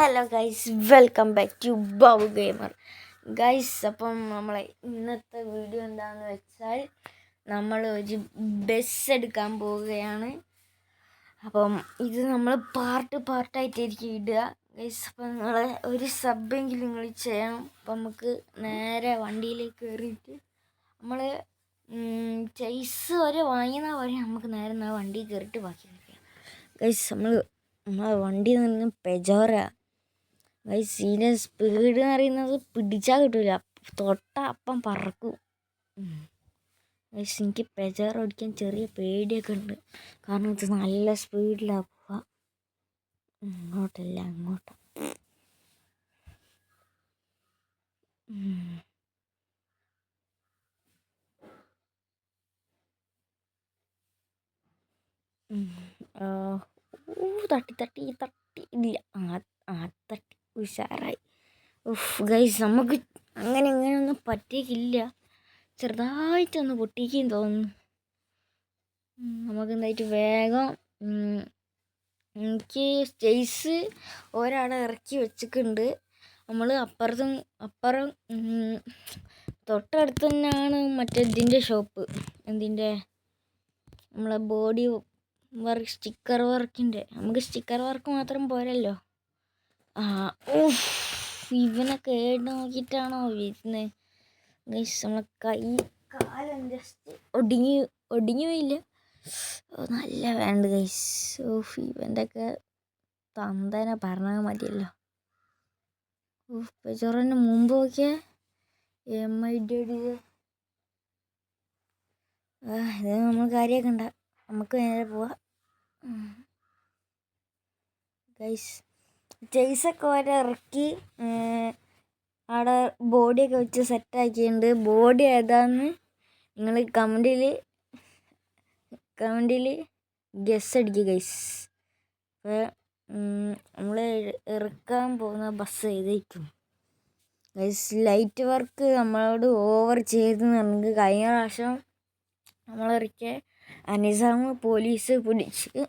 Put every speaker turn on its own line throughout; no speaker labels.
Hello guys, welcome back to Babu gamer. Guys, അപ്പം നമ്മളെ ഇന്നത്തെ വീഡിയോ എന്താണെന്ന് വെച്ചാൽ നമ്മൾ ഒരു ബസ് എടുക്കാൻ പോവുകയാണ്. അപ്പം ഇത് നമ്മൾ പാർട്ടായിട്ടായിരിക്കും ഇടുക ഗൈസ്. അപ്പം നിങ്ങൾ ഒരു സബ്ബെങ്കിലും നിങ്ങൾ ചെയ്യണം. അപ്പം നമുക്ക് നേരെ വണ്ടിയിലേക്ക് കയറിയിട്ട് നമ്മൾ ചേസ് വരെ വാങ്ങിയ വരെ നമുക്ക് നേരെ വണ്ടി കയറിയിട്ട് ബാക്കി നിൽക്കാം ഗൈസ്. നമ്മളെ വണ്ടി നിന്ന് പെജോറ ഗൈസ്. ഇതിൻ്റെ സ്പീഡ് എന്ന് പറയുന്നത് പിടിച്ചാൽ കിട്ടില്ല, തൊട്ട അപ്പം പറക്കും ഗൈസ്. എനിക്ക് പെജോറ ഓടിക്കാൻ ചെറിയ പേടിയൊക്കെ ഉണ്ട്, കാരണം ഇത് നല്ല സ്പീഡിലാണ് പോവുക. ഇങ്ങോട്ടല്ല അങ്ങോട്ടാ. തട്ടി ഇല്ല, തട്ടി ഉഷാറായി. ഗൈസ്, നമുക്ക് അങ്ങനെയൊന്നും പറ്റിയില്ല, ചെറുതായിട്ടൊന്ന് പൊട്ടിക്കും തോന്നുന്നു. നമുക്ക് എന്തായിട്ട് വേഗം എനിക്ക് ചേസ് ഒരാളെ ഇറക്കി വെച്ചിട്ടുണ്ട്. നമ്മൾ അപ്പുറം തൊട്ടടുത്ത് തന്നെയാണ് മറ്റേ ഇതിൻ്റെ ഷോപ്പ്, എന്തിൻ്റെ നമ്മളെ ബോഡി വർക്ക്, സ്റ്റിക്കർ വർക്കിൻ്റെ. നമുക്ക് സ്റ്റിക്കർ വർക്ക് മാത്രം പോരല്ലോ. ഇവനൊക്കെ ഏട് നോക്കിയിട്ടാണോ വരുന്നത് ഗൈസ്. നമ്മളെ കാലം ജസ്റ്റ് ഒടിഞ്ഞുമില്ല, നല്ല വേണ്ട ഗൈസ്. ഇവൻ്റെ ഒക്കെ തന്തനെ പറഞ്ഞാൽ മതിയല്ലോ. പെജോറിന് മുമ്പ് നോക്കിയ MID ഇത് നമ്മൾ കാര്യമാക്കണ്ട, നമുക്ക് നേരെ പോവാം ഗൈസ്. ചേസൊക്കെ വരെ ഇറക്കി അവിടെ ബോഡിയൊക്കെ വെച്ച് സെറ്റാക്കിയിട്ടുണ്ട്. ബോഡി ഏതാന്ന് നിങ്ങൾ കമൻറ്റിൽ ഗസ് അടിക്കുക ഗൈസ്. അപ്പോൾ നമ്മൾ ഇറക്കാൻ പോകുന്ന ബസ് ഏതായിരിക്കും ഗൈസ്? ലൈറ്റ് വർക്ക് നമ്മളോട് ഓവർ ചെയ്തെന്ന് പറഞ്ഞെങ്കിൽ കഴിഞ്ഞ പ്രാവശ്യം നമ്മളിറക്കിയ അനിസാം പോലീസ് പിടിച്ച്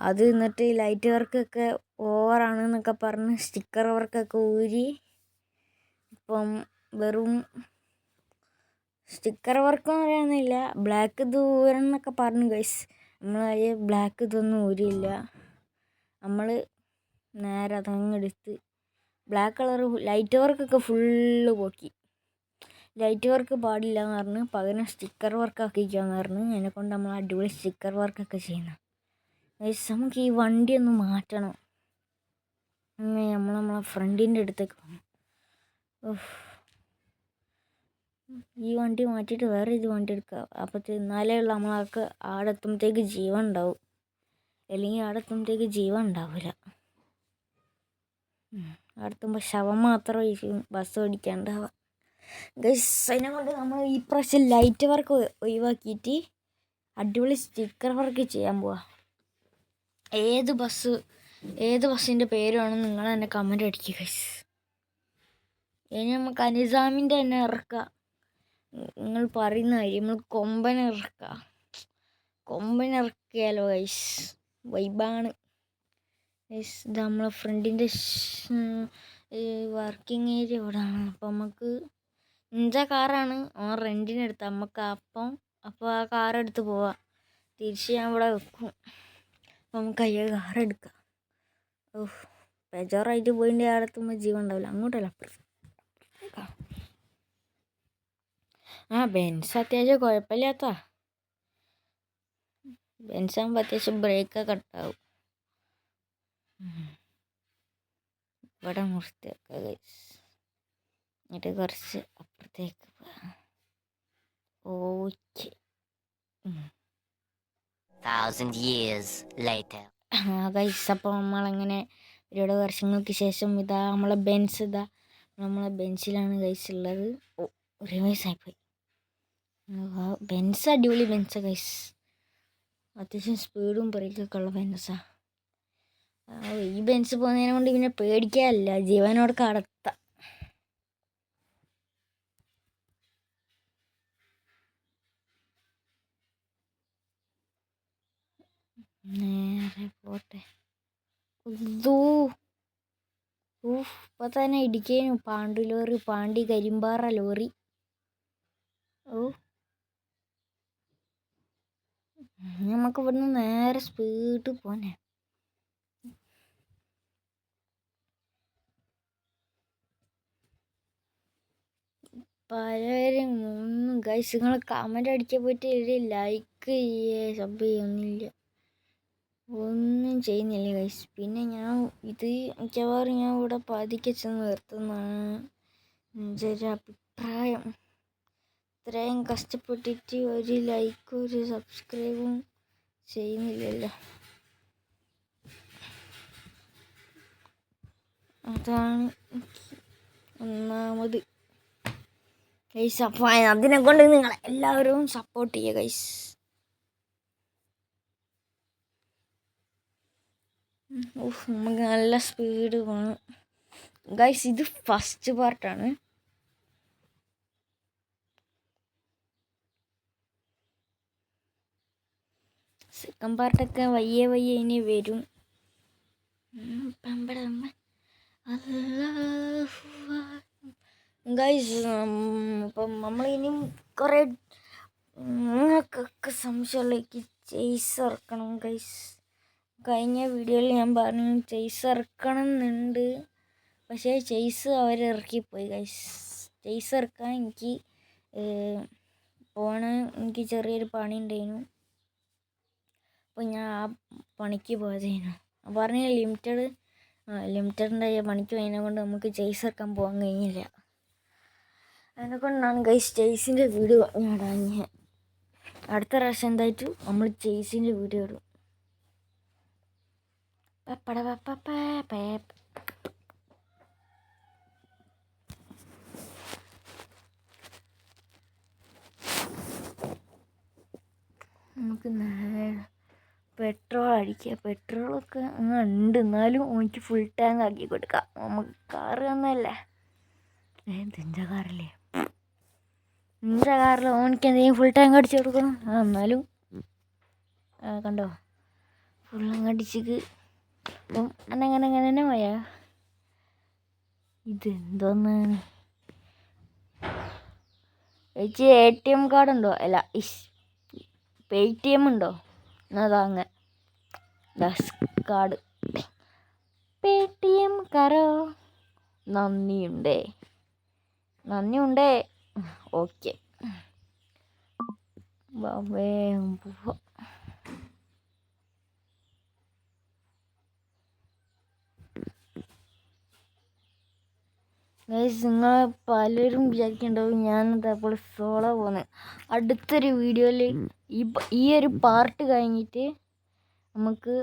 അത്. എന്നിട്ട് ലൈറ്റ് വർക്കൊക്കെ ഓവറാണെന്നൊക്കെ പറഞ്ഞ് സ്റ്റിക്കർ വർക്കൊക്കെ ഊരി ഇപ്പം വെറും സ്റ്റിക്കർ വർക്കെന്ന് പറയാനില്ല, ബ്ലാക്ക് ഇത് ഊരണം എന്നൊക്കെ പറഞ്ഞു ഗൈസ്. നമ്മൾ ബ്ലാക്ക് ഇതൊന്നും ഊരിയില്ല, നമ്മൾ നേരെ അതങ്ങെടുത്ത് ബ്ലാക്ക് കളർ ലൈറ്റ് വർക്കൊക്കെ ഫുള്ള് പോക്കി. ലൈറ്റ് വർക്ക് പാടില്ല എന്ന് പറഞ്ഞ് പകരം സ്റ്റിക്കർ വർക്ക് ആക്കിക്കാന്ന് പറഞ്ഞ് അതിനെക്കൊണ്ട് നമ്മൾ അടിപൊളി സ്റ്റിക്കർ വർക്കൊക്കെ ചെയ്യുന്നത് ഗൈസ്. നമുക്ക് ഈ വണ്ടി ഒന്ന് മാറ്റണം. അങ്ങനെ നമ്മളെ ഫ്രണ്ടിൻ്റെ അടുത്തേക്ക് പോകണം. ഈ വണ്ടി മാറ്റിയിട്ട് വേറെ ഇത് വണ്ടി എടുക്കുക. അപ്പോഴത്തെ എന്നാലേ ഉള്ള നമ്മളൊക്കെ ആടെ എത്തുമ്പോഴത്തേക്ക് ജീവൻ ഉണ്ടാവും, അല്ലെങ്കിൽ ആടെ എത്തുമ്പോഴത്തേക്ക് ജീവൻ ഉണ്ടാവില്ല. അവിടെ എത്തുമ്പോൾ ശവം മാത്രമായിരിക്കും ബസ് ഓടിക്കാണ്ടാവുക ഗൈസ്. അതിനെ കൊണ്ട് നമ്മൾ ഈ പ്രാവശ്യം ലൈറ്റ് വർക്ക് ഒഴിവാക്കിയിട്ട് അടിപൊളി സ്റ്റിക്കർ വർക്ക് ചെയ്യാൻ പോവാ. ഏത് ബസ്സിൻ്റെ പേരാണെന്ന് നിങ്ങൾ തന്നെ കമൻറ്റ് അടിക്കുക ഗൈസ്. ഇനി നമുക്ക് അനിസാമിൻ്റെ തന്നെ ഇറക്കാം. നിങ്ങൾ പറയുന്ന കാര്യം നമ്മൾ കൊമ്പനിറക്കിയാലോ ഗൈസ്? വൈബാണ് ഗൈസ്. ഇത് നമ്മളെ ഫ്രണ്ടിൻ്റെ വർക്കിംഗ് ഏരിയ ഇവിടെയാണ്. അപ്പം നമുക്ക് ഇഞ്ച കാറാണ് ഓൻ റെൻറ്റിനെടുത്ത് നമുക്ക്. അപ്പോൾ ആ കാറെടുത്ത് പോവാം. തിരിച്ച് ഞാൻ ഇവിടെ വെക്കും. അപ്പം നമുക്ക് അയ്യോ കാറെടുക്കാം. ബേജാറായിട്ട് പോയിൻ്റെ അവിടെ എത്തുമ്പോൾ ജീവൻ ഉണ്ടാവില്ല. അങ്ങോട്ടല്ല, ബെൻസ് അത്യാവശ്യം കുഴപ്പമില്ലാത്ത ബെൻസാകുമ്പോൾ അത്യാവശ്യം ബ്രേക്കൊക്കെ ഉണ്ടാവും. ഇവിടെ മുറിച്ചേക്കുക ഗൈസ്, എന്നിട്ട് കുറച്ച് അപ്പുറത്തേക്ക് പോവാം. ഓക്കെ. 1000 years later. ഗൈസ്, അപ്പോൾ നമ്മളങ്ങനെ ഒരുപാട് വർഷങ്ങൾക്ക് ശേഷം ഇതാ നമ്മളെ ബെൻസിലാണ് ഗൈസ് ഉള്ളത്. ഒരു വയസ്സായിപ്പോയി. ബെൻസ് അടിപൊളി ബെൻസാ ഗൈസ്, അത്യാവശ്യം സ്പീഡും ബ്രേക്കൊക്കെ ഉള്ള ബെൻസാ. ഈ ബെൻസ് പോകുന്നതിനെ കൊണ്ട് പിന്നെ പേടിക്കാനില്ല, ജീവനോട് കടത്താം. നേരെ പോട്ടെ. ഇപ്പൊ തന്നെ ഇടിക്കേനു പാണ്ടി ലോറി, പാണ്ടി കരിമ്പാറ ലോറി. നമുക്ക് ഇവിടുന്ന് നേരെ സ്പീഡ് പോന്നെ. പലരും ഒന്നും ഗൈസ്, നിങ്ങൾ കമൻ്റ് അടിക്കാൻ പോയിട്ട് ഒരു ലൈക്ക് ചെയ്യേ സബ് ചെയ്യൊന്നുമില്ല, ഒന്നും ചെയ്യുന്നില്ല ഗൈസ്. പിന്നെ ഞാൻ ഇത് മിക്കവാറും ഞാൻ ഇവിടെ പതിക്കെ ചെന്ന് നിർത്തുന്നതാണ് എൻ്റെ ഒരു അഭിപ്രായം. ഇത്രയും കഷ്ടപ്പെട്ടിട്ട് ഒരു ലൈക്കും ഒരു സബ്സ്ക്രൈബും ചെയ്യുന്നില്ലല്ലോ, അതാണ് ഒന്നാമത് ഗൈസ്. അപ്പോൾ അതിനെ കൊണ്ട് നിങ്ങൾ എല്ലാവരും സപ്പോർട്ട് ചെയ്യുക ഗൈസ്. നമുക്ക് നല്ല സ്പീഡ് വേണം ഗൈസ്. ഇത് ഫസ്റ്റ് പാർട്ടാണ്. സെക്കൻഡ് പാർട്ടൊക്കെ വയ്യെ ഇനി വരും. ഗൈസ് ഇപ്പം നമ്മളിനിയും കുറേ നിങ്ങൾക്കൊക്കെ സംശയമുള്ള ചെയ്സ് ഇറക്കണം ഗൈസ്. കഴിഞ്ഞ വീഡിയോയിൽ ഞാൻ പറഞ്ഞു ചെയ്സ് ഇറക്കണം എന്നുണ്ട്, പക്ഷേ ചെയ്സ് അവരിറക്കിപ്പോയി ഗൈസ്. ചെയ്സ് ഇറക്കാൻ എനിക്ക് എനിക്ക് ചെറിയൊരു പണി ഉണ്ടായിരുന്നു. അപ്പോൾ ഞാൻ ആ പണിക്ക് പോയതായിരുന്നു. പറഞ്ഞ ലിമിറ്റഡിൻ്റെ പണിക്ക് പോയതിനെ കൊണ്ട് നമുക്ക് ചെയ്സ് ഇറക്കാൻ പോകാൻ കഴിഞ്ഞില്ല. അതിനെക്കൊണ്ടാണ് ഗൈസ് ചെയ്സിൻ്റെ വീഡിയോ ഞാൻ ഇടാഞ്ഞത്. അടുത്ത പ്രാവശ്യം എന്തായിട്ട് നമ്മൾ ചെയ്സിൻ്റെ വീഡിയോ ഇടും. നമുക്ക് നേരെ പെട്രോൾ അടിക്കുക. പെട്രോളൊക്കെ ഉണ്ട്, എന്നാലും എനിക്ക് ഫുൾ ടാങ്ക് ആക്കി കൊടുക്കാം. നമുക്ക് കാറ് തന്നല്ലേ, നിൻ്റെ കാറല്ലേ, നിൻ്റെ കാറിൽ ഓനിക്ക് എന്തെങ്കിലും ഫുൾ ടാങ്ക് അടിച്ച് കൊടുക്കണം. എന്നാലും കണ്ടോ ഫുള്ളങ്ങ് അടിച്ചിട്ട്. അപ്പം അങ്ങനെ തന്നെ പോയാ. ഇതെന്തോന്നാണ് ചേച്ചി, ATM കാർഡുണ്ടോ? അല്ല PayTM ഉണ്ടോ? എന്നതാങ്ങ കാർഡ് PayTM കരോ. നന്ദിയുണ്ടേ. ഓക്കെ, വേഗം പോവാം. ഗൈസ്, നിങ്ങൾ പലരും വിചാരിക്കുന്നുണ്ടാവും ഞാനെന്താ അപ്പോൾ സോളോ പോകുന്നത്. അടുത്തൊരു വീഡിയോയിൽ ഈ ഒരു പാർട്ട് കഴിഞ്ഞിട്ട് നമുക്ക്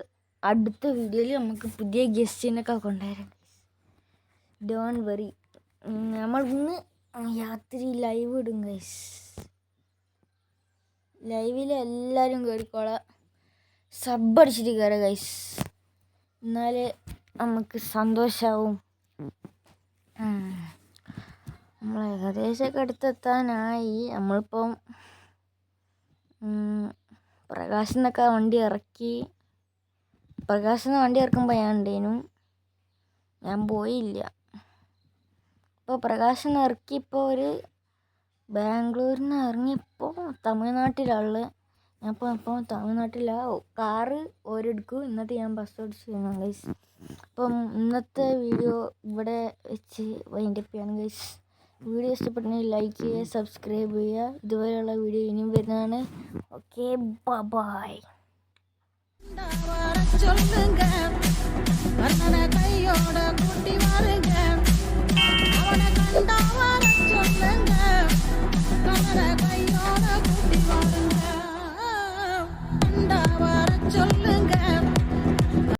അടുത്ത വീഡിയോയിൽ നമുക്ക് പുതിയ ഗസ്റ്റിനൊക്കെ കൊണ്ടുവരാം. ഡോൺ വെറി, നമ്മൾ ഇന്ന് രാത്രി ലൈവ് ഇടും ഗൈസ്. ലൈവിൽ എല്ലാവരും കയറിക്കോളാം, സബ് അടിച്ചിട്ട് കയറുക ഗൈസ്, എന്നാലേ നമുക്ക് സന്തോഷമാവും. നമ്മൾ ഏകദേശമൊക്കെ അടുത്തെത്താനായി. നമ്മളിപ്പം പ്രകാശിന്നൊക്കെ വണ്ടി ഇറക്കി. പ്രകാശിന്ന് വണ്ടി ഇറക്കുമ്പോൾ ഞാൻ ഉണ്ടേനു, ഞാൻ പോയില്ല. ഇപ്പോൾ പ്രകാശിന്ന് ഇറക്കിയപ്പോൾ ഒരു ബാംഗ്ലൂരിൽ നിന്ന് ഇറങ്ങിയപ്പോൾ തമിഴ്നാട്ടിലുള്ളത്. ഞാൻ ഇപ്പോൾ തമിഴ്നാട്ടിലാണ്. കാറ് ഓരെടുക്കും, എന്നിട്ട് ഞാൻ ബസ് ഓടിച്ച് ചെയ്യണം ഗൈസ്. അപ്പം ഇന്നത്തെ വീഡിയോ ഇവിടെ വെച്ച് വൈൻഡപ്പ് ചെയ്യണം ഗൈസ്. വീഡിയോ ഇഷ്ടപ്പെട്ടെങ്കിൽ ലൈക്ക് ചെയ്യുക, സബ്സ്ക്രൈബ് ചെയ്യുക. ഇതുപോലെയുള്ള വീഡിയോ ഇനിയും വരുന്നതാണ്. Okay, bye. சொல்லுங்க கையோட கூட்டி வாருங்க.